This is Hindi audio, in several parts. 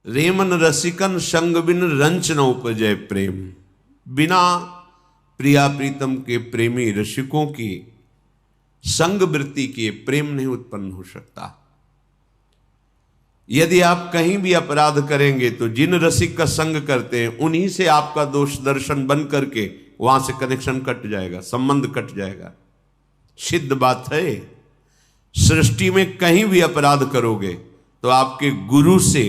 रेमन रसिकन संग बिन रंच न उपजय प्रेम। बिना प्रिया प्रीतम के प्रेमी रसिकों की संग वृत्ति के प्रेम नहीं उत्पन्न हो सकता। यदि आप कहीं भी अपराध करेंगे तो जिन रसिक का संग करते हैं उन्हीं से आपका दोष दर्शन बन करके वहां से कनेक्शन कट जाएगा, संबंध कट जाएगा। सिद्ध बात है। सृष्टि में कहीं भी अपराध करोगे तो आपके गुरु से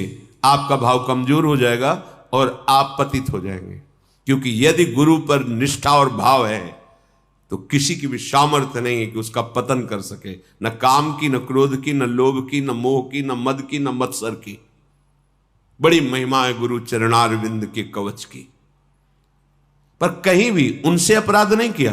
आपका भाव कमजोर हो जाएगा और आप पतित हो जाएंगे। क्योंकि यदि गुरु पर निष्ठा और भाव है तो किसी की भी सामर्थ्य नहीं है कि उसका पतन कर सके। न काम की, न क्रोध की, न लोभ की, न मोह की, न मद की, न मत्सर की। बड़ी महिमा है गुरु चरणारविंद के कवच की। पर कहीं भी उनसे अपराध नहीं किया,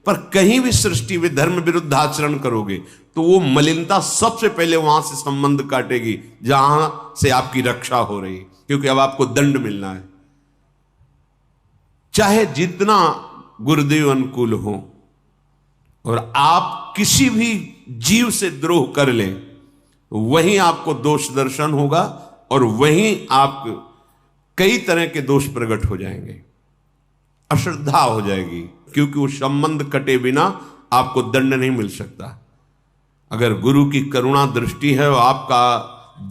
पर कहीं भी सृष्टि में धर्म विरुद्ध आचरण करोगे तो वो मलिनता सबसे पहले वहां से संबंध काटेगी जहां से आपकी रक्षा हो रही, क्योंकि अब आपको दंड मिलना है। चाहे जितना गुरुदेव अनुकूल हो और आप किसी भी जीव से द्रोह कर लें, वहीं आपको दोष दर्शन होगा और वहीं आप कई तरह के दोष प्रकट हो जाएंगे, अश्रद्धा हो जाएगी। क्योंकि वो संबंध कटे बिना आपको दंड नहीं मिल सकता। अगर गुरु की करुणा दृष्टि है और आपका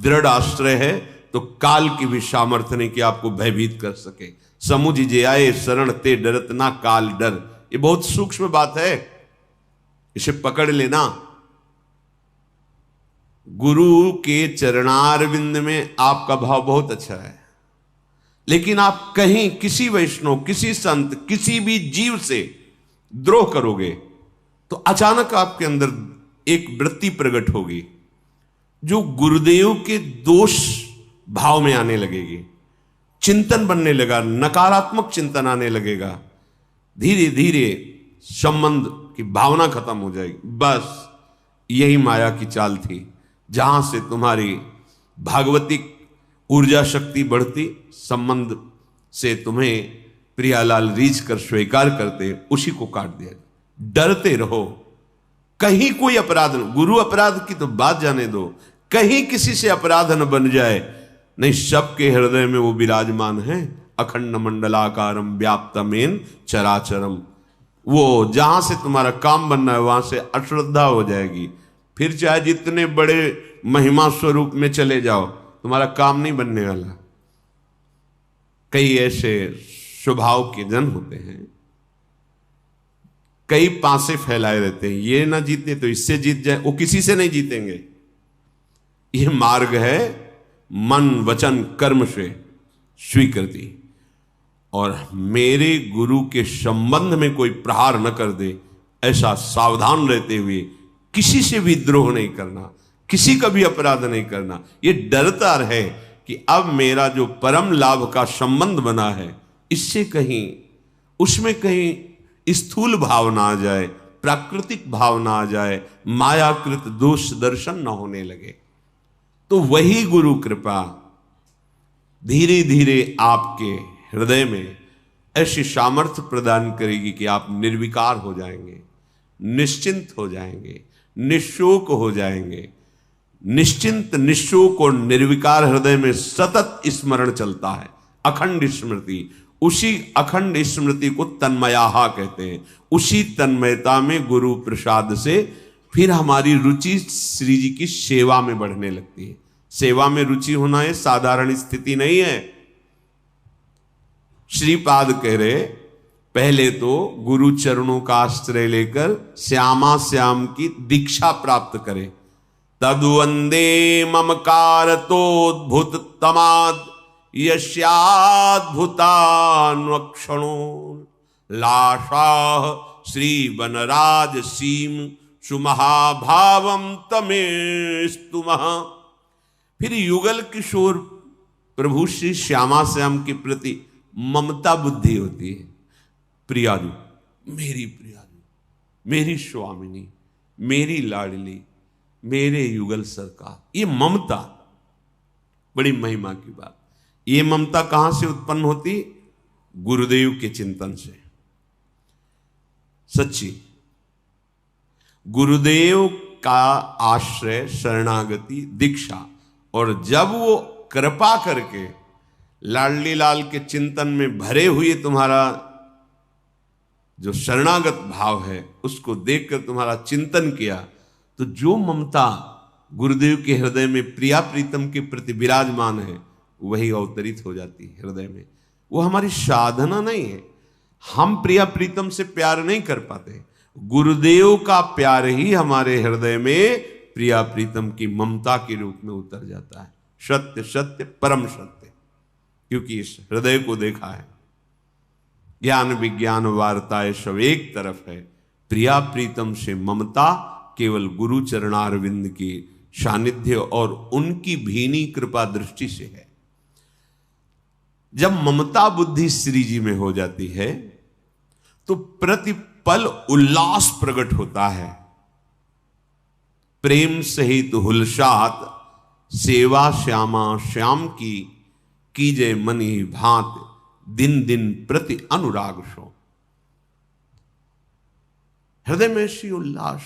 दृढ़ आश्रय है तो काल की भी सामर्थ्य नहीं कि आपको भयभीत कर सके। समुझ जे आए शरण ते डरत ना काल डर। ये बहुत सूक्ष्म बात है, इसे पकड़ लेना। गुरु के चरणारविंद में आपका भाव बहुत अच्छा है, लेकिन आप कहीं किसी वैष्णव, किसी संत, किसी भी जीव से द्रोह करोगे तो अचानक आपके अंदर एक वृत्ति प्रकट होगी जो गुरुदेव के दोष भाव में आने लगेगी। चिंतन बनने लगा, नकारात्मक चिंतन आने लगेगा। धीरे धीरे संबंध की भावना खत्म हो जाएगी। बस यही माया की चाल थी, जहां से तुम्हारी भागवतिक ऊर्जा शक्ति बढ़ती, संबंध से तुम्हें प्रियालाल रीझ कर स्वीकार करते, उसी को काट दिया। डरते रहो, कहीं कोई अपराध न, गुरु अपराध की तो बात जाने दो, कहीं किसी से अपराध न बन जाए। नहीं, सबके हृदय में वो विराजमान है, अखंड मंडलाकारम व्याप्तमेन चराचरम। वो जहां से तुम्हारा काम बनना है वहां से अश्रद्धा हो जाएगी। फिर चाहे जितने बड़े महिमा स्वरूप में चले जाओ, तुम्हारा काम नहीं बनने वाला। कई ऐसे स्वभाव के जन होते हैं, कई पासे फैलाए रहते हैं, ये ना जीते तो इससे जीत जाए, वो किसी से नहीं जीतेंगे। यह मार्ग है मन वचन कर्म से स्वीकृति। और मेरे गुरु के संबंध में कोई प्रहार न कर दे, ऐसा सावधान रहते हुए किसी से भी द्रोह नहीं करना, किसी का भी अपराध नहीं करना। ये डरता रहे कि अब मेरा जो परम लाभ का संबंध बना है, इससे कहीं उसमें कहीं स्थूल भाव ना आ जाए, प्राकृतिक भाव ना आ जाए, मायाकृत दोष दर्शन ना होने लगे। तो वही गुरु कृपा धीरे धीरे आपके हृदय में ऐसी सामर्थ्य प्रदान करेगी कि आप निर्विकार हो जाएंगे, निश्चिंत हो जाएंगे, निशोक हो जाएंगे। निश्चिंत, निशोक और निर्विकार हृदय में सतत स्मरण चलता है, अखंड स्मृति। उसी अखंड स्मृति को तन्मयाहा कहते हैं। उसी तन्मयता में गुरु प्रसाद से फिर हमारी रुचि श्री जी की सेवा में बढ़ने लगती है। सेवा में रुचि होना ये साधारण स्थिति नहीं है। श्रीपाद कह रहे, पहले तो गुरु चरणों का आश्रय लेकर श्यामा श्याम की दीक्षा प्राप्त करे। तद्वंदे ममकारतोद्भुत तमाद यस्याद्भुतान्वक्षणो लाशाह श्री बनराज सीम सुमहाभावम तमेस्तुमः। फिर युगल किशोर प्रभु श्री श्यामा श्याम के प्रति ममता बुद्धि होती है। प्रियाजू, मेरी प्रियाजू, मेरी स्वामिनी, मेरी लाडली, मेरे युगल सरकार, ये ममता बड़ी महिमा की बात। ये ममता कहां से उत्पन्न होती? गुरुदेव के चिंतन से। सच्ची गुरुदेव का आश्रय, शरणागति, दीक्षा, और जब वो कृपा करके लाडली लाल के चिंतन में भरे हुए तुम्हारा जो शरणागत भाव है उसको देखकर तुम्हारा चिंतन किया, तो जो ममता गुरुदेव के हृदय में प्रिया प्रीतम के प्रति विराजमान है वही अवतरित हो जाती है हृदय में। वो हमारी साधना नहीं है, हम प्रिया प्रीतम से प्यार नहीं कर पाते, गुरुदेव का प्यार ही हमारे हृदय में प्रिया प्रीतम की ममता के रूप में उतर जाता है। सत्य सत्य परम सत्य, क्योंकि इस हृदय को देखा है। ज्ञान विज्ञान वार्ताएं सब एक तरफ है, प्रिया प्रीतम से ममता केवल गुरु चरणारविंद की सानिध्य और उनकी भीनी कृपा दृष्टि से है। जब ममता बुद्धि श्री जी में हो जाती है तो प्रतिपल उल्लास प्रकट होता है। प्रेम सहित हुलसात सेवा श्यामा श्याम की कीजे मन ही भांत दिन दिन प्रति अनुराग सो। हृदय में श्री उल्लास,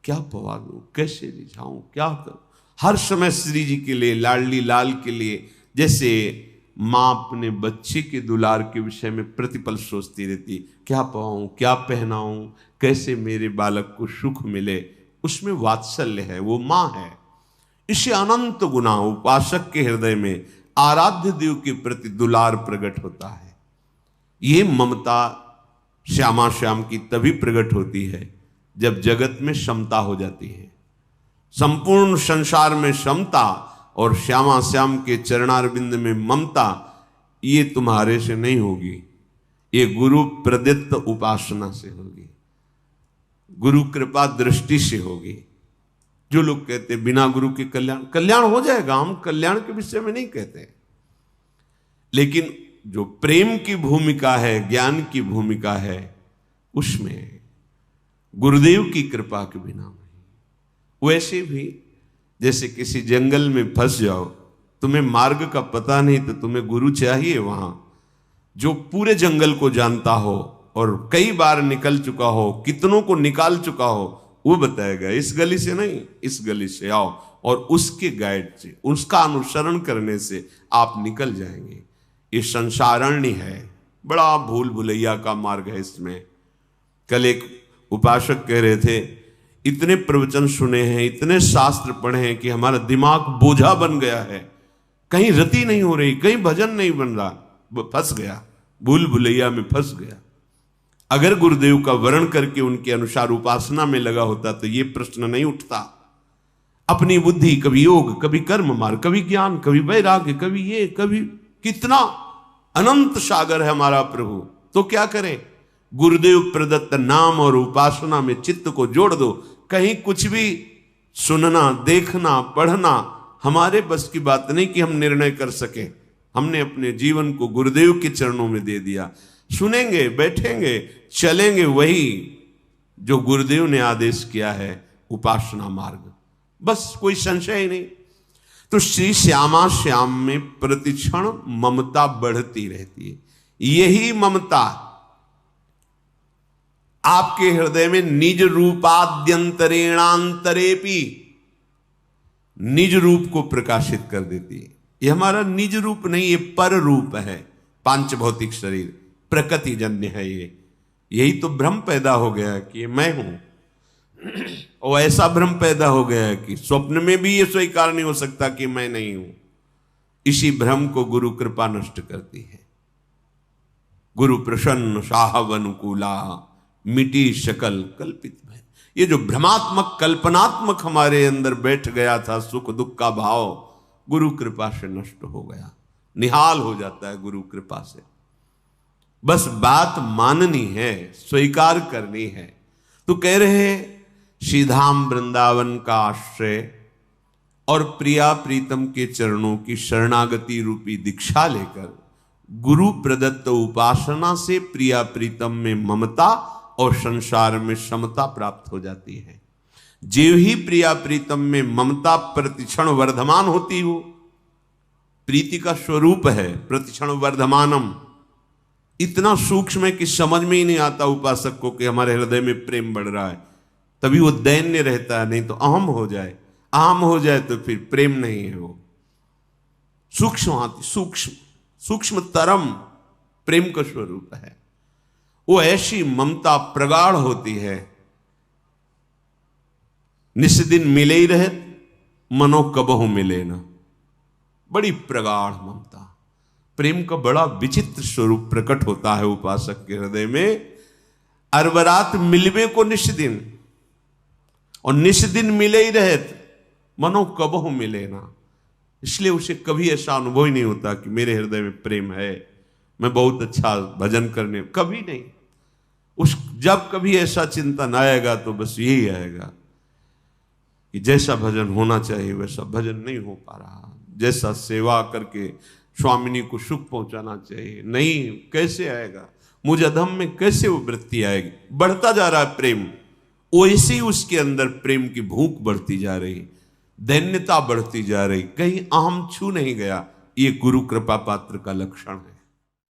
क्या पवा दूं, कैसे रिझाऊं, क्या करूं, हर समय श्री जी के लिए, लाडली लाल के लिए, जैसे मां अपने बच्चे के दुलार के विषय में प्रतिपल सोचती रहती, क्या पवाऊं, क्या पहनाऊं, कैसे मेरे बालक को सुख मिले, उसमें वात्सल्य है, वो मां है। इससे अनंत गुना उपासक के हृदय में आराध्य देव के प्रति दुलार प्रकट होता है। ये ममता श्यामा श्याम की तभी प्रकट होती है जब जगत में समता हो जाती है। संपूर्ण संसार में समता और श्यामा श्याम के चरणारविंद में ममता, ये तुम्हारे से नहीं होगी, ये गुरु प्रदत्त उपासना से होगी, गुरु कृपा दृष्टि से होगी। जो लोग कहते हैं बिना गुरु के कल्याण, कल्याण हो जाएगा, हम कल्याण के विषय में नहीं कहते, लेकिन जो प्रेम की भूमिका है, ज्ञान की भूमिका है, उसमें गुरुदेव की कृपा के बिना नहीं। वैसे भी जैसे किसी जंगल में फंस जाओ, तुम्हें मार्ग का पता नहीं तो तुम्हें गुरु चाहिए वहां, जो पूरे जंगल को जानता हो और कई बार निकल चुका हो, कितनों को निकाल चुका हो, वो बताएगा इस गली से नहीं, इस गली से आओ, और उसके गाइड से, उसका अनुसरण करने से आप निकल जाएंगे। ये संसारण्य है, बड़ा भूल भुलैया का मार्ग है इसमें। कल एक उपासक कह रहे थे, इतने प्रवचन सुने हैं, इतने शास्त्र पढ़े हैं कि हमारा दिमाग बोझा बन गया है, कहीं रति नहीं हो रही, कहीं भजन नहीं बन रहा, फंस गया, भूल भुलैया में फंस गया। अगर गुरुदेव का वर्ण करके उनके अनुसार उपासना में लगा होता तो ये प्रश्न नहीं उठता। अपनी बुद्धि, कभी योग, कभी कर्म मार्ग, कभी ज्ञान, कभी वैराग्य, कभी ये, कभी, कितना अनंत सागर है हमारा प्रभु। तो क्या करें, गुरुदेव प्रदत्त नाम और उपासना में चित्त को जोड़ दो। कहीं कुछ भी सुनना, देखना, पढ़ना हमारे बस की बात नहीं कि हम निर्णय कर सके। हमने अपने जीवन को गुरुदेव के चरणों में दे दिया, सुनेंगे, बैठेंगे, चलेंगे वही जो गुरुदेव ने आदेश किया है, उपासना मार्ग, बस कोई संशय ही नहीं। तो श्री श्यामा श्याम में प्रतिक्षण ममता बढ़ती रहती है। यही ममता आपके हृदय में निज रूपाद्यंतरेणांतरेपि निज रूप को प्रकाशित कर देती है। यह हमारा निज रूप नहीं, ये पर रूप है, पांच भौतिक शरीर प्रकृति जन्य है। यही तो भ्रम पैदा हो गया कि मैं हूं, और ऐसा भ्रम पैदा हो गया है कि स्वप्न में भी यह स्वीकार नहीं हो सकता कि मैं नहीं हूं। इसी भ्रम को गुरु कृपा नष्ट करती है। गुरु प्रसन्न साहब अनुकूला मिटी शकल कल्पित भय। ये जो भ्रमात्मक कल्पनात्मक हमारे अंदर बैठ गया था सुख दुख का भाव, गुरु कृपा से नष्ट हो गया, निहाल हो जाता है गुरु कृपा से। बस बात माननी है, स्वीकार करनी है। तो कह रहे श्रीधाम वृंदावन का आश्रय और प्रिया प्रीतम के चरणों की शरणागति रूपी दीक्षा लेकर गुरु प्रदत्त उपासना से प्रिया प्रीतम में ममता और संसार में समता प्राप्त हो जाती है। जीव ही प्रिया प्रीतम में ममता प्रतिक्षण वर्धमान होती हो, प्रीति का स्वरूप है प्रतिक्षण वर्धमानम। इतना सूक्ष्म है कि समझ में ही नहीं आता उपासक को कि हमारे हृदय में प्रेम बढ़ रहा है, तभी वो दैन्य रहता है, नहीं तो अहम हो जाए, अहम हो जाए तो फिर प्रेम नहीं है वो। सूक्ष्मतरम प्रेम का स्वरूप है। वो ऐसी ममता प्रगाढ़ होती है, निस दिन मिले ही रहे मनो कबहु मिले ना। बड़ी प्रगाढ़ ममता, प्रेम का बड़ा विचित्र स्वरूप प्रकट होता है उपासक के हृदय में। अरबरात मिलवे को निस दिन, और निस दिन मिले ही रहे मनो कबहु मिले ना। इसलिए उसे कभी ऐसा अनुभव ही नहीं होता कि मेरे हृदय में प्रेम है, मैं बहुत अच्छा भजन करने, कभी नहीं। जब कभी ऐसा चिंतन आएगा तो बस यही आएगा कि जैसा भजन होना चाहिए वैसा भजन नहीं हो पा रहा, जैसा सेवा करके स्वामिनी को सुख पहुंचाना चाहिए नहीं, कैसे आएगा, मुझ अधम में कैसे वो वृत्ति आएगी। बढ़ता जा रहा है प्रेम, वैसे ही उसके अंदर प्रेम की भूख बढ़ती जा रही, दैन्यता बढ़ती जा रही, कहीं अहम छू नहीं गया। ये गुरु कृपा पात्र का लक्षण है।